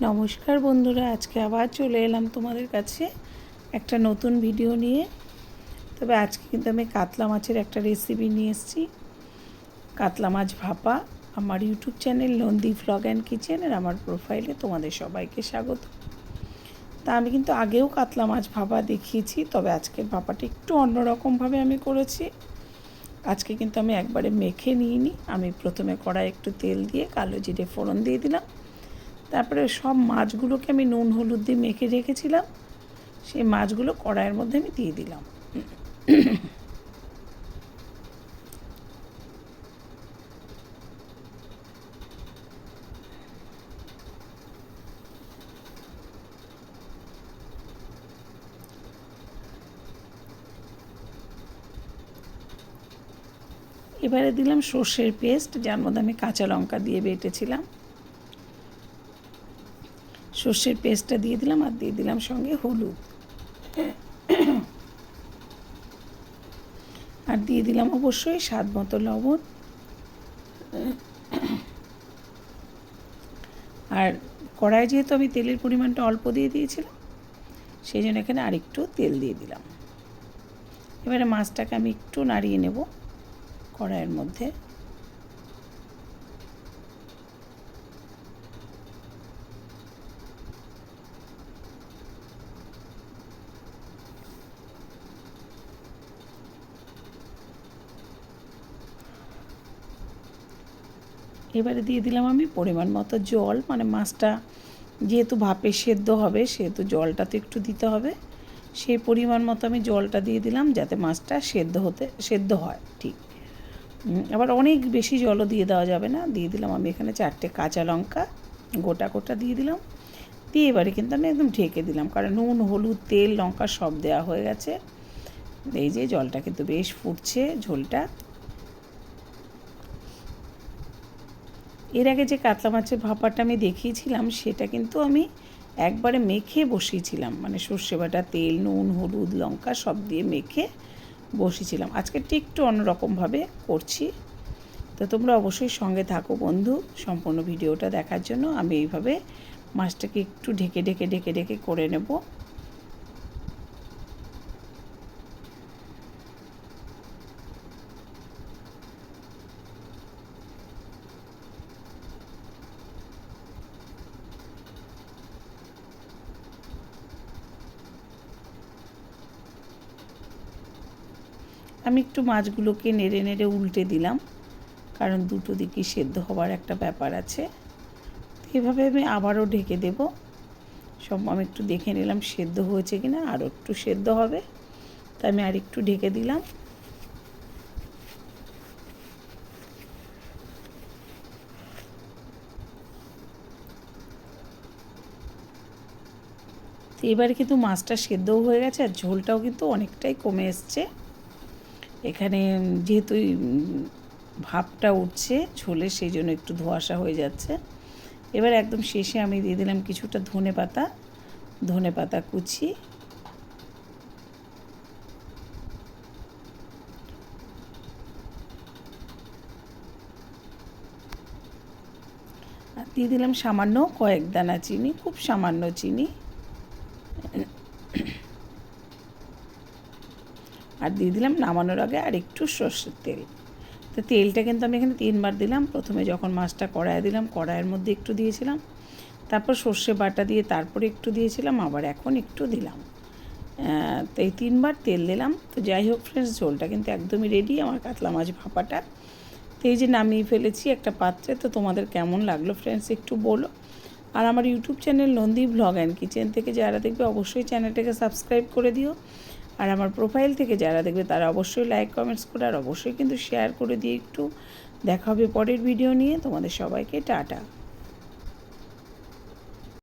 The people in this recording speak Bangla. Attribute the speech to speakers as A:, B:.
A: নমস্কার বন্ধুরা, আজকে আবার চলে এলাম তোমাদের কাছে একটা নতুন ভিডিও নিয়ে। তবে আজকে কিন্তু আমি কাতলা মাছের একটা রেসিপি নিয়ে এসেছি। কাতলা মাছ ভাপা। আমার YouTube channel Nandi vlog and কিচেনের আমার প্রোফাইলে তোমাদের সবাইকে স্বাগত। তা আমি কিন্তু আগেও কাতলা মাছ ভাপা দেখিয়েছি, তবে আজকের ভাপাটা একটু অন্যরকমভাবে আমি করেছি। আজকে কিন্তু আমি একবারে মেখে নিইনি। আমি প্রথমে কড়াই একটু তেল দিয়ে কালো জিরে ফোড়ন দিয়ে দিলাম। তারপরে সব মাছগুলোকে আমি নুন হলুদ দিয়ে মেখে রেখেছিলাম, সেই মাছগুলো কড়াইয়ের মধ্যে আমি দিয়ে দিলাম। এবারে দিলাম সর্ষের পেস্ট, যার মধ্যে আমি কাঁচা লঙ্কা দিয়ে বেটেছিলাম। সর্ষের পেস্টটা দিয়ে দিলাম আর দিয়ে দিলাম সঙ্গে হলুদ, আর দিয়ে দিলাম অবশ্যই স্বাদ মতো লবণ। আর কড়াইয়ে যেহেতু আমি তেলের পরিমাণটা অল্প দিয়ে দিয়েছিলাম, সেই জন্য এখানে আরেকটু তেল দিয়ে দিলাম। এবারে মাছটাকে আমি একটু নাড়িয়ে নেব কড়াইয়ের মধ্যে। এবারে দিয়ে দিলাম আমি পরিমাণ মতো জল, মানে মাছটা যেহেতু ভাপে সেদ্ধ হবে সেহেতু জলটা তো একটু দিতে হবে। সেই পরিমাণ মতো আমি জলটা দিয়ে দিলাম, যাতে মাছটা সেদ্ধ হয় ঠিক। আবার অনেক বেশি জলও দিয়ে দেওয়া যাবে না। দিয়ে দিলাম আমি এখানে 4টে কাঁচা লঙ্কা গোটা গোটা দিয়ে দিলাম। দিয়ে এবারে কিন্তু আমি একদম ঢেকে দিলাম, কারণ নুন হলুদ তেল লঙ্কা সব দেওয়া হয়ে গেছে। এই যে জলটা কিন্তু বেশ ফুটছে, ঝোলটা। এর আগে যে কাতলা মাছের ভাপাটা আমি দেখিয়েছিলাম সেটা কিন্তু আমি একবারে মেখে বসিয়েছিলাম, মানে সর্ষে বাটা তেল নুন হলুদ লঙ্কা সব দিয়ে মেখে বসিয়েছিলাম। আজকেরটা একটু অন্যরকমভাবে করছি। তো তোমরা অবশ্যই সঙ্গে থাকো বন্ধু, সম্পূর্ণ ভিডিওটা দেখার জন্য। আমি এইভাবে মাছটাকে একটু ঢেকে ঢেকে ঢেকে ঢেকে করে নেব। আমি একটু মাছগুলোকে নেড়ে নেড়ে উল্টে দিলাম, কারণ দুটো দিকই সেদ্ধ হওয়ার একটা ব্যাপার আছে। এভাবে আমি আবারও ঢেকে দেব। সব আমি একটু দেখে নিলাম সেদ্ধ হয়েছে কিনা, আরও একটু সেদ্ধ হবে, তাই আমি আর একটু ঢেকে দিলাম। তো এবারে কিন্তু মাছটা সেদ্ধও হয়ে গেছে, আর ঝোলটাও কিন্তু অনেকটাই কমে এসছে। এখানে যেহেতু ভাপটা উঠছে ঝোলে, সেই জন্য একটু ধোঁয়াশা হয়ে যাচ্ছে। এবার একদম শেষে আমি দিয়ে দিলাম কিছুটা ধনে পাতা কুচি। আর দিয়ে দিলাম সামান্য কয়েক দানা চিনি, খুব সামান্য চিনি। আর দিয়ে দিলাম নামানোর আগে আর একটু সর্ষের তেল। তো তেলটা কিন্তু আমি এখানে 3বার দিলাম। প্রথমে যখন মাছটা কড়াইয়ে দিলাম, কড়াইয়ের মধ্যে একটু দিয়েছিলাম, তারপর সর্ষে বাটা দিয়ে তারপরে একটু দিয়েছিলাম, আবার এখন একটু দিলাম। তো এই 3বার তেল দিলাম। তো যাই হোক ফ্রেন্ডস, ঝোলটা কিন্তু একদমই রেডি আমার কাতলা মাছ ভাপাটা। তো এই যে নামিয়ে ফেলেছি একটা পাত্রে। তো তোমাদের কেমন লাগলো ফ্রেন্ডস একটু বলো। আর আমার YouTube channel Nandi vlog and kitchen থেকে যারা দেখবে অবশ্যই চ্যানেলটাকে সাবস্ক্রাইব করে দিও। আর আমার প্রোফাইল থেকে যারা দেখবে তারা অবশ্যই লাইক কমেন্টস করে আর অবশ্যই কিন্তু শেয়ার করে দিয়ে একটু। দেখা হবে পরের ভিডিও নিয়ে। তোমাদের সবাইকে টাটা।